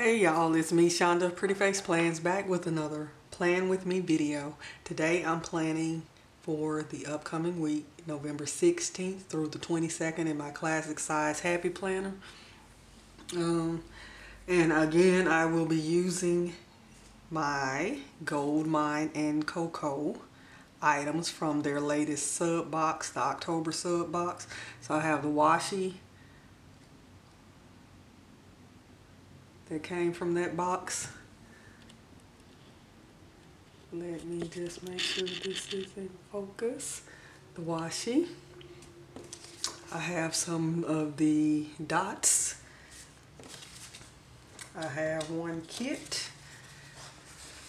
Hey y'all, it's me Shonda Pretty Face Plans back with another Plan With Me video. Today I'm planning for the upcoming week, November 16th through the 22nd in my classic size Happy Planner. And again, I will be using my Goldmine and Coco items from their latest sub box, the October sub box. So I have the washi that came from that box. Let me just make sure this is in focus. The washi. I have some of the dots. I have one kit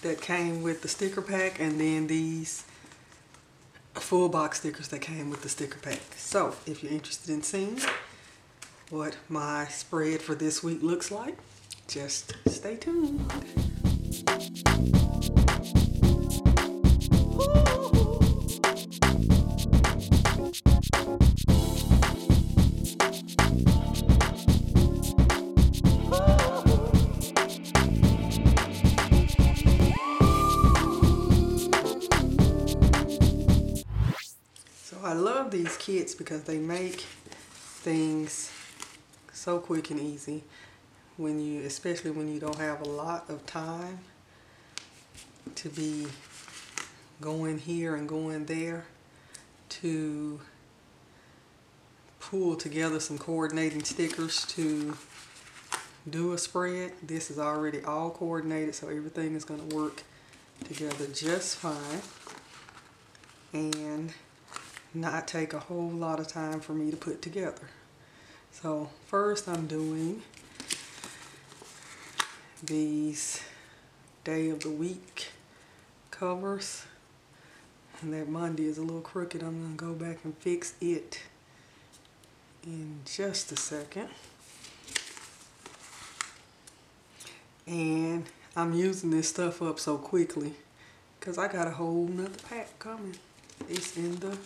that came with the sticker pack, and then these full box stickers that came with the sticker pack. So if you're interested in seeing what my spread for this week looks like, just stay tuned. So I love these kits because they make things so quick and easy. Especially when you don't have a lot of time to be going here and going there to pull together some coordinating stickers to do a spread. This is already all coordinated, so everything is going to work together just fine and not take a whole lot of time for me to put together. So first I'm doing these day of the week covers, and that Monday is a little crooked. I'm going to go back and fix it in just a second. And I'm using this stuff up so quickly because I got a whole nother pack coming. It's in the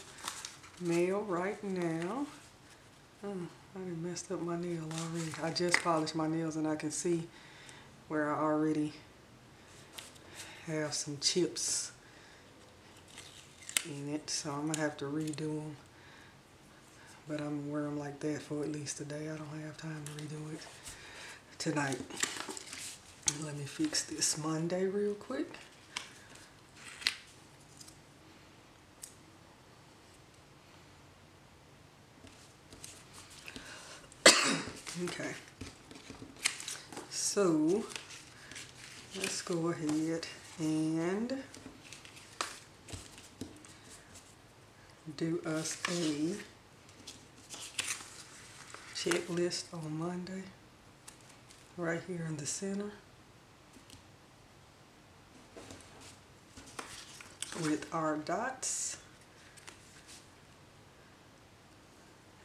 mail right now. I done messed up my nail already. I just polished my nails and I can see where I already have some chips in it, so I'm gonna have to redo them. But I'm gonna wear them like that for at least a day. I don't have time to redo it tonight. Let me fix this Monday real quick. Okay, so let's go ahead and do us a checklist on Monday right here in the center with our dots.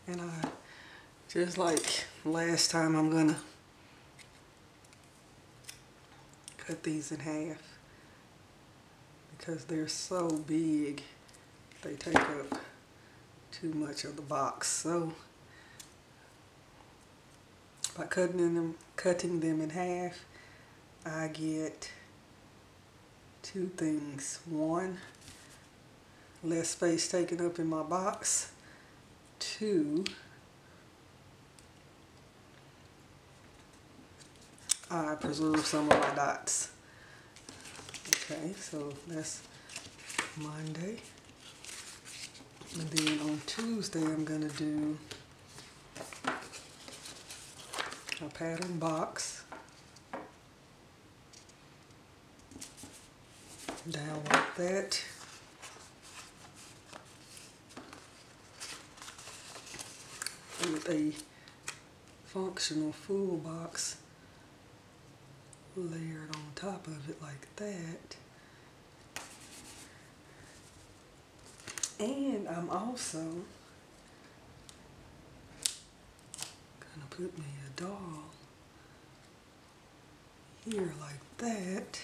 And just like last time, I'm gonna cut these in half because they're so big they take up too much of the box. So by cutting them in half, I get two things. One, less space taken up in my box. Two, I preserve some of my dots. Okay, so that's Monday. And then on Tuesday, I'm gonna do a pattern box down like that. With a functional full box layered on top of it like that. And I'm also gonna put me a doll here like that.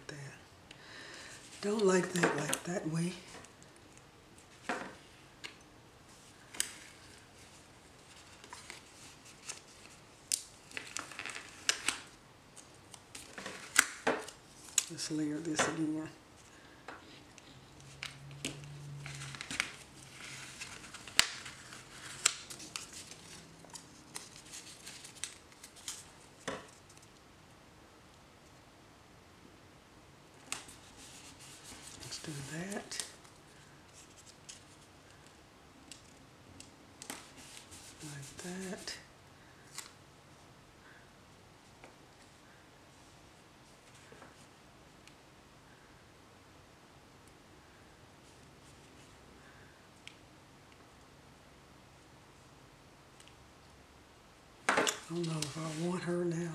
like that. Don't like that way. Let's layer this again. Let's do that. Like that. I don't know if I want her now.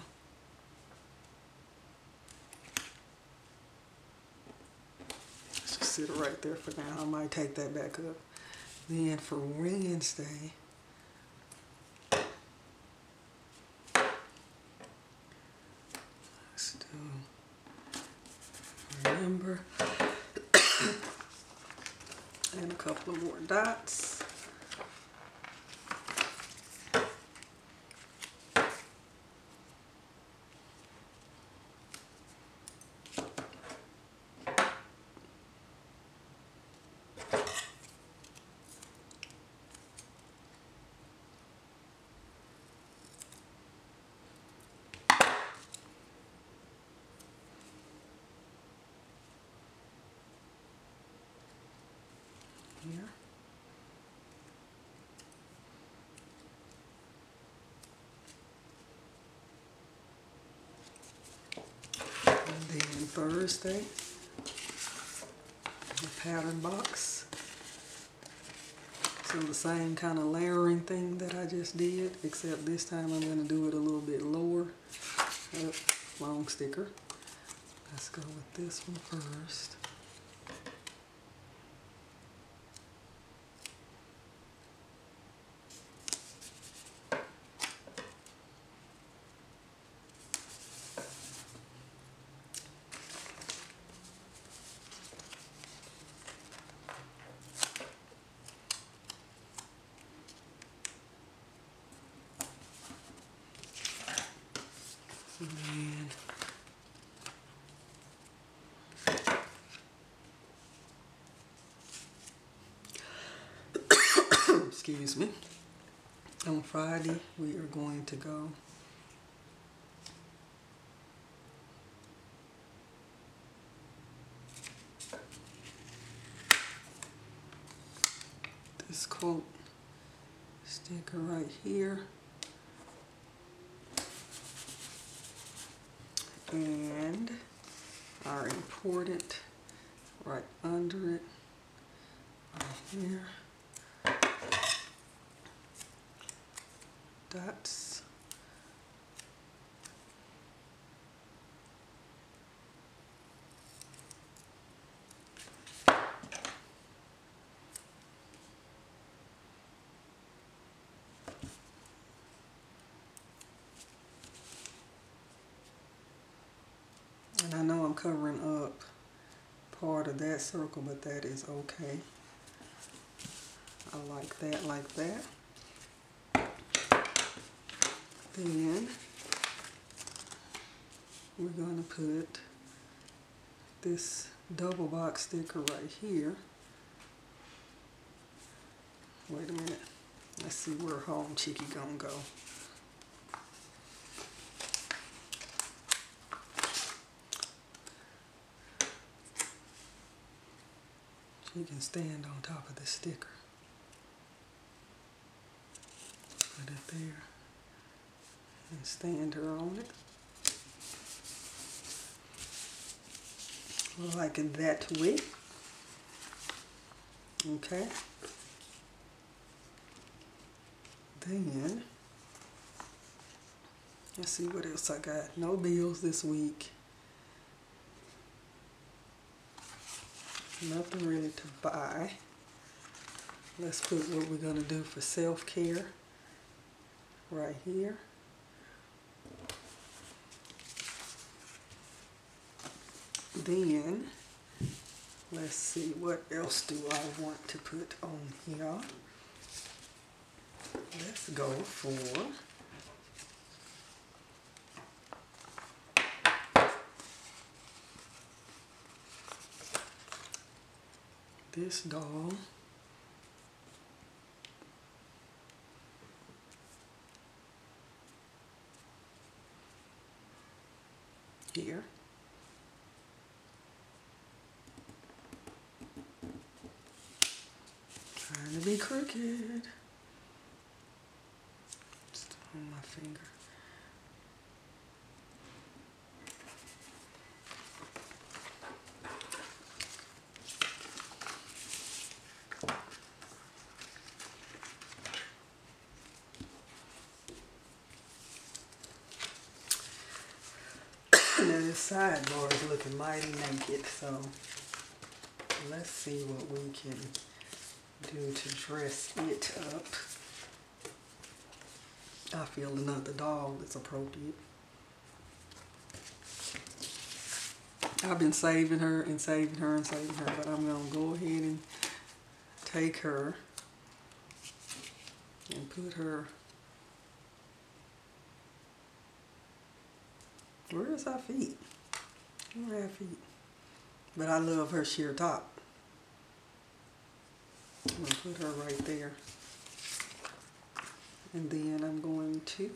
Let's just sit it right there for now. I might take that back up. Then for Wednesday, let's do remember and a couple of more dots. Here. And then Thursday, the pattern box. So the same kind of layering thing that I just did, except this time I'm going to do it a little bit lower. Long sticker. Let's go with this one first. And excuse me. On Friday, we are going to go this quote sticker right here. And our important right under it, right here, dots, and I know I'm covering up part of that circle, but that is okay. I like that. Then we're going to put this double box sticker right here. Wait a minute. Let's see where Home Chickie gonna go. She can stand on top of the sticker. Put it there and stand her on it. Like it that way. Okay. Then, let's see what else I got. No bills this week. Nothing really to buy. Let's put what we're going to do for self-care right here. then, let's see, what else do I want to put on here? Let's go for this doll. Here. Trying to be crooked. Just on my finger. Now this sidebar is looking mighty naked, so let's see what we can do to dress it up. I feel another doll is appropriate. I've been saving her and saving her and saving her, but I'm going to go ahead and take her and put her. Where's her feet? Where are her feet? But I love her sheer top. I'm going to put her right there. And then I'm going to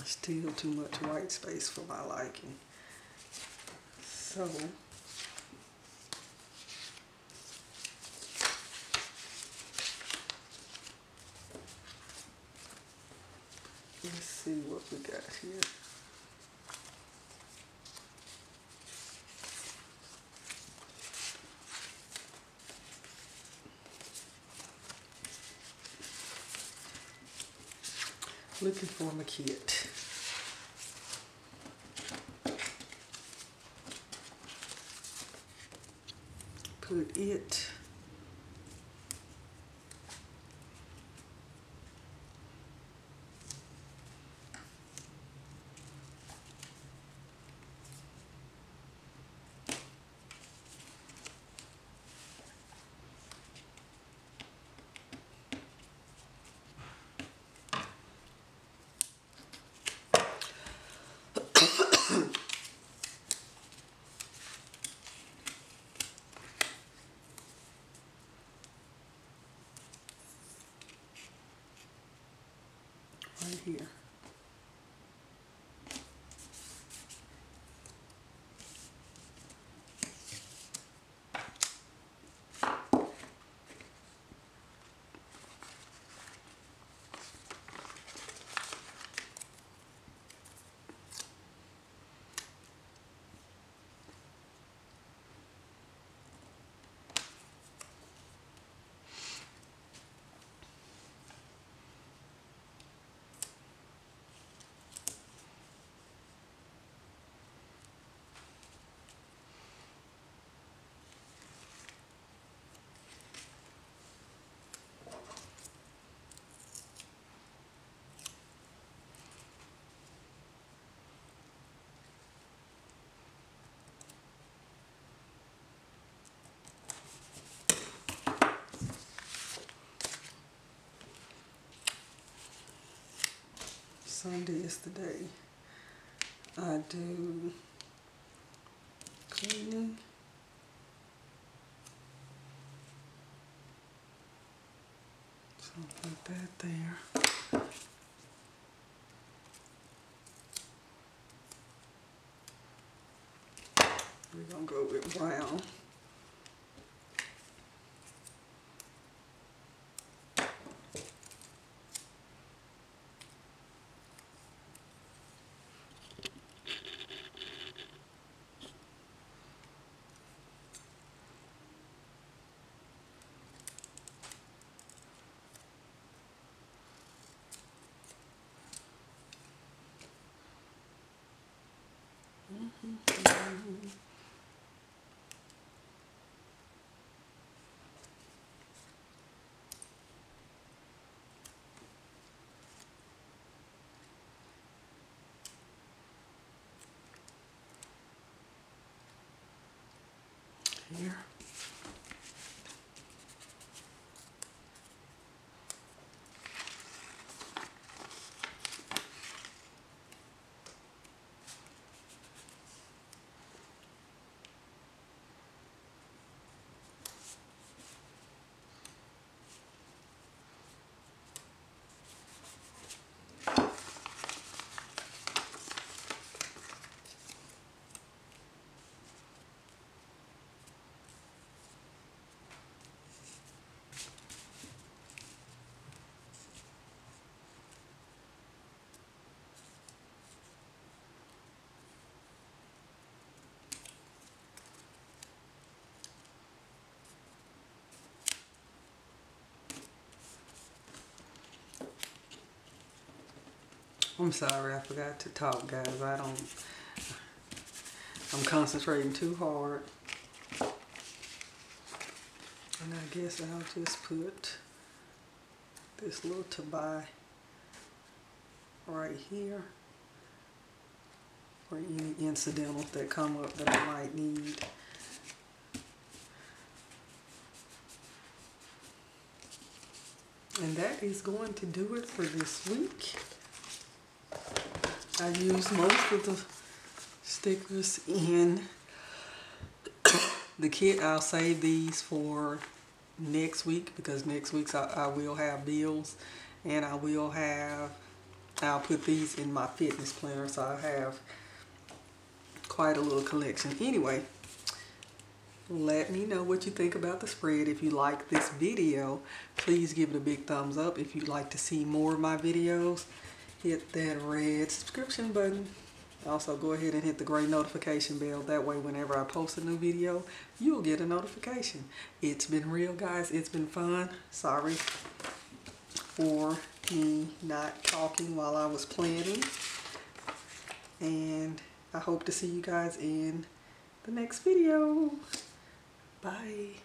still too much white space for my liking. So let's see what we got here. Looking for my kit. Put it right here. Sunday is the day I do cleaning. So I'll put that there. We're gonna go with brown. here. I'm sorry, I forgot to talk, guys. I'm concentrating too hard. And I guess I'll just put this little to buy right here for any incidentals that come up that I might need. And that is going to do it for this week. I used most of the stickers in the kit. I'll save these for next week because next week's I will have bills, and I'll put these in my fitness planner, so I have quite a little collection. Anyway, let me know what you think about the spread. If you like this video, please give it a big thumbs up. If you'd like to see more of my videos, hit that red subscription button. Also, go ahead and hit the gray notification bell. That way, whenever I post a new video, you'll get a notification. It's been real, guys. It's been fun. Sorry for me not talking while I was planning. And I hope to see you guys in the next video. Bye.